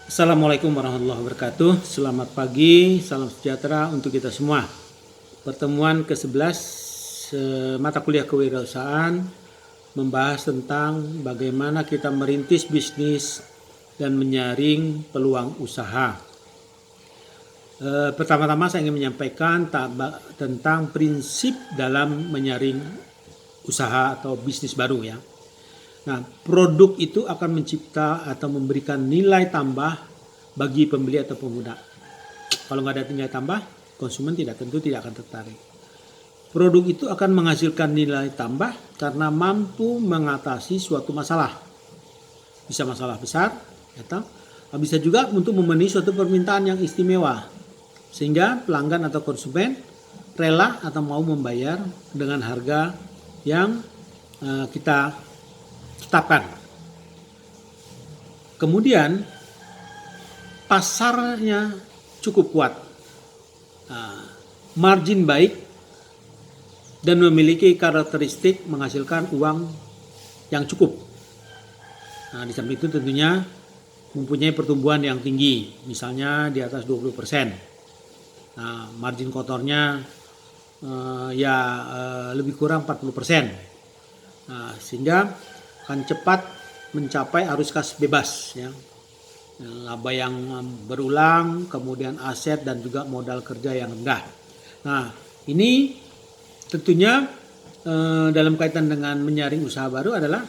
Assalamualaikum warahmatullahi wabarakatuh. Selamat pagi, salam sejahtera untuk kita semua. Pertemuan ke-11 mata kuliah kewirausahaan membahas tentang bagaimana kita merintis bisnis dan menyaring peluang usaha. Pertama-tama saya ingin menyampaikan tentang prinsip dalam menyaring usaha atau bisnis baru ya. Nah, produk itu akan mencipta atau memberikan nilai tambah bagi pembeli atau pengguna. Kalau nggak ada nilai tambah, konsumen tentu tidak akan tertarik. Produk itu akan menghasilkan nilai tambah karena mampu mengatasi suatu masalah. Bisa masalah besar, atau bisa juga untuk memenuhi suatu permintaan yang istimewa. Sehingga pelanggan atau konsumen rela atau mau membayar dengan harga yang kita tetapkan. Kemudian pasarnya cukup kuat, margin baik, dan memiliki karakteristik menghasilkan uang yang cukup. Nah, di samping itu tentunya mempunyai pertumbuhan yang tinggi, misalnya di atas 20%. Nah, margin kotornya lebih kurang 40%. Nah, sehingga akan cepat mencapai arus kas bebas ya. Laba yang berulang, kemudian aset dan juga modal kerja yang rendah. Nah, ini tentunya dalam kaitan dengan menyaring usaha baru adalah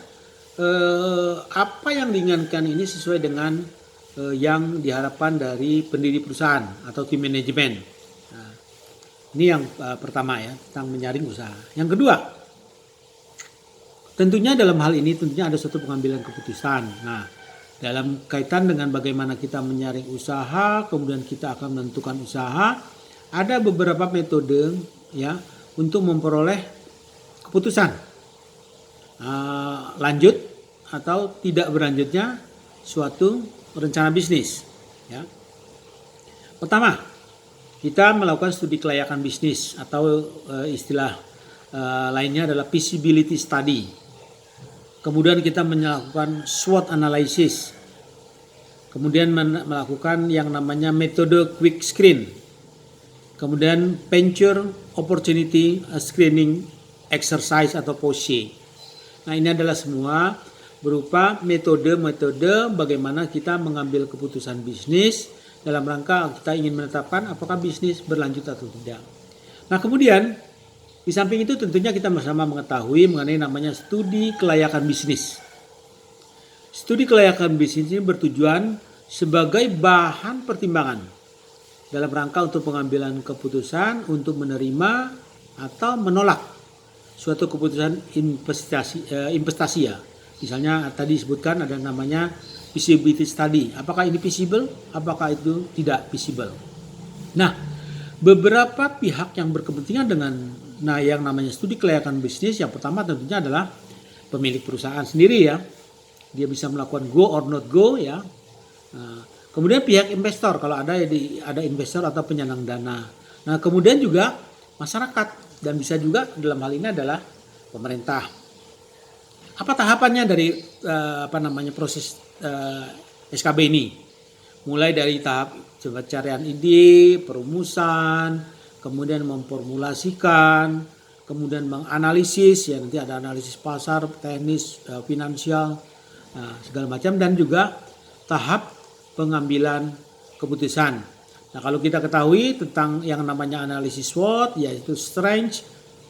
apa yang diinginkan ini sesuai dengan yang diharapkan dari pendiri perusahaan atau tim manajemen. Nah, ini yang pertama ya, tentang menyaring usaha. Yang kedua, tentunya dalam hal ini tentunya ada suatu pengambilan keputusan. Nah, dalam kaitan dengan bagaimana kita menyaring usaha, kemudian kita akan menentukan usaha, ada beberapa metode ya untuk memperoleh keputusan lanjut atau tidak berlanjutnya suatu rencana bisnis. Ya. Pertama, kita melakukan studi kelayakan bisnis atau istilah lainnya adalah feasibility study. Kemudian kita melakukan SWOT analysis. Kemudian melakukan yang namanya metode quick screen. Kemudian venture opportunity screening exercise atau POSCE. Nah, ini adalah semua berupa metode-metode bagaimana kita mengambil keputusan bisnis dalam rangka kita ingin menetapkan apakah bisnis berlanjut atau tidak. Nah, kemudian di samping itu tentunya kita bersama mengetahui mengenai namanya studi kelayakan bisnis. Studi kelayakan bisnis ini bertujuan sebagai bahan pertimbangan dalam rangka untuk pengambilan keputusan untuk menerima atau menolak suatu keputusan investasi ya. Misalnya tadi disebutkan ada namanya feasibility study. Apakah ini feasible? Apakah itu tidak feasible? Nah, beberapa pihak yang berkepentingan dengan yang namanya studi kelayakan bisnis, yang pertama tentunya adalah pemilik perusahaan sendiri ya. Dia bisa melakukan go or not go ya. Kemudian pihak investor kalau ada investor atau penyandang dana. Nah, kemudian juga masyarakat dan bisa juga dalam hal ini adalah pemerintah. Apa tahapannya dari proses SKB ini? Mulai dari tahap pencarian ide, perumusan, kemudian memformulasikan, kemudian menganalisis ya, nanti ada analisis pasar, teknis, finansial, segala macam, dan juga tahap pengambilan keputusan. Nah, kalau kita ketahui tentang yang namanya analisis SWOT yaitu strengths,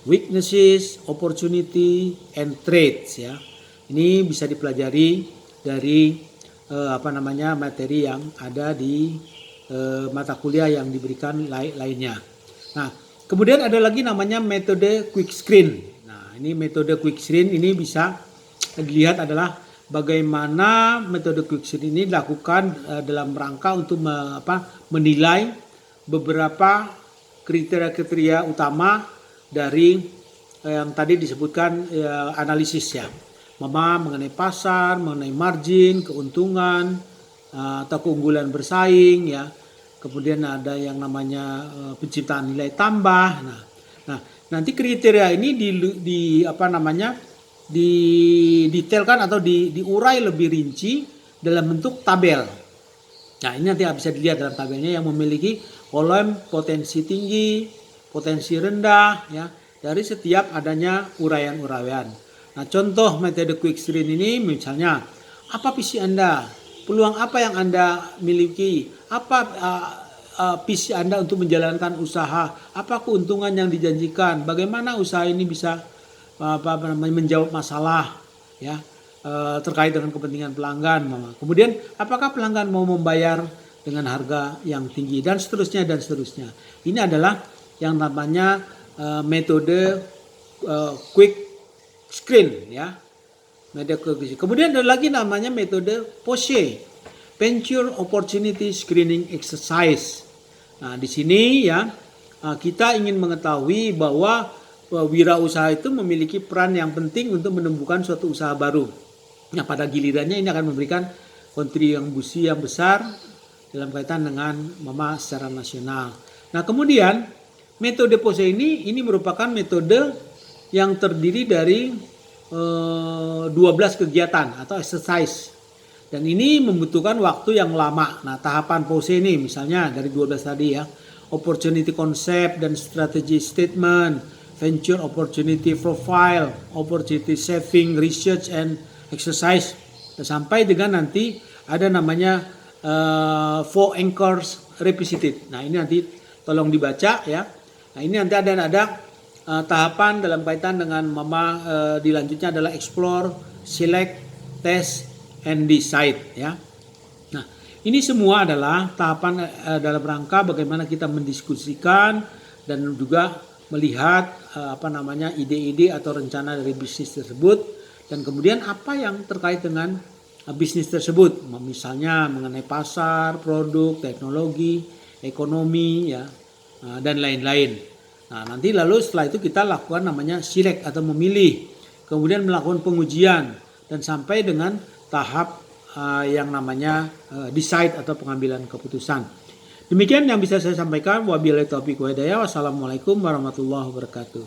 weaknesses, opportunity, and threats ya. Ini bisa dipelajari dari materi yang ada di mata kuliah yang diberikan lainnya. Nah, kemudian ada lagi namanya metode quick screen. Nah, ini metode quick screen ini bisa dilihat adalah bagaimana metode quick screen ini dilakukan dalam rangka untuk menilai beberapa kriteria-kriteria utama dari yang tadi disebutkan analisis ya. Mengenai pasar, mengenai margin, keuntungan, atau keunggulan bersaing ya. Kemudian ada yang namanya penciptaan nilai tambah. Nah, nanti kriteria ini didetailkan atau diurai lebih rinci dalam bentuk tabel. Nah, ini nanti bisa dilihat dalam tabelnya yang memiliki kolom potensi tinggi, potensi rendah, ya, dari setiap adanya uraian-uraian. Nah, contoh metode quick screen ini misalnya, apa visi Anda? Peluang apa yang Anda miliki? Apa visi Anda untuk menjalankan usaha? Apa keuntungan yang dijanjikan? Bagaimana usaha ini bisa menjawab masalah, ya, terkait dengan kepentingan pelanggan. Kemudian apakah pelanggan mau membayar dengan harga yang tinggi dan seterusnya dan seterusnya. Ini adalah yang namanya metode quick screen, ya. Kemudian ada lagi namanya metode POSCE, Venture Opportunity Screening Exercise. Nah, di sini ya kita ingin mengetahui bahwa wirausaha itu memiliki peran yang penting untuk menemukan suatu usaha baru. Nah, pada gilirannya ini akan memberikan kontribusi yang besar dalam kaitan dengan secara nasional. Nah, kemudian metode POSCE ini merupakan metode yang terdiri dari 12 kegiatan atau exercise. Dan ini membutuhkan waktu yang lama. Nah, tahapan POSCE ini misalnya dari 12 tadi ya, opportunity concept dan strategy statement, venture opportunity profile, opportunity saving, research and exercise, sampai dengan nanti ada namanya 4 anchors revisited. Nah, ini nanti tolong dibaca ya. Nah, ini nanti ada tahapan dalam kaitan dengan dilanjutnya adalah explore, select, test, and decide ya. Nah, ini semua adalah tahapan dalam rangka bagaimana kita mendiskusikan dan juga melihat ide-ide atau rencana dari bisnis tersebut dan kemudian apa yang terkait dengan bisnis tersebut, misalnya mengenai pasar, produk, teknologi, ekonomi ya, dan lain-lain. Nah, nanti lalu setelah itu kita lakukan namanya select atau memilih, kemudian melakukan pengujian dan sampai dengan tahap yang namanya decide atau pengambilan keputusan. Demikian yang bisa saya sampaikan. Wabillahi taufiq wa hidayah. Wassalamualaikum warahmatullahi wabarakatuh.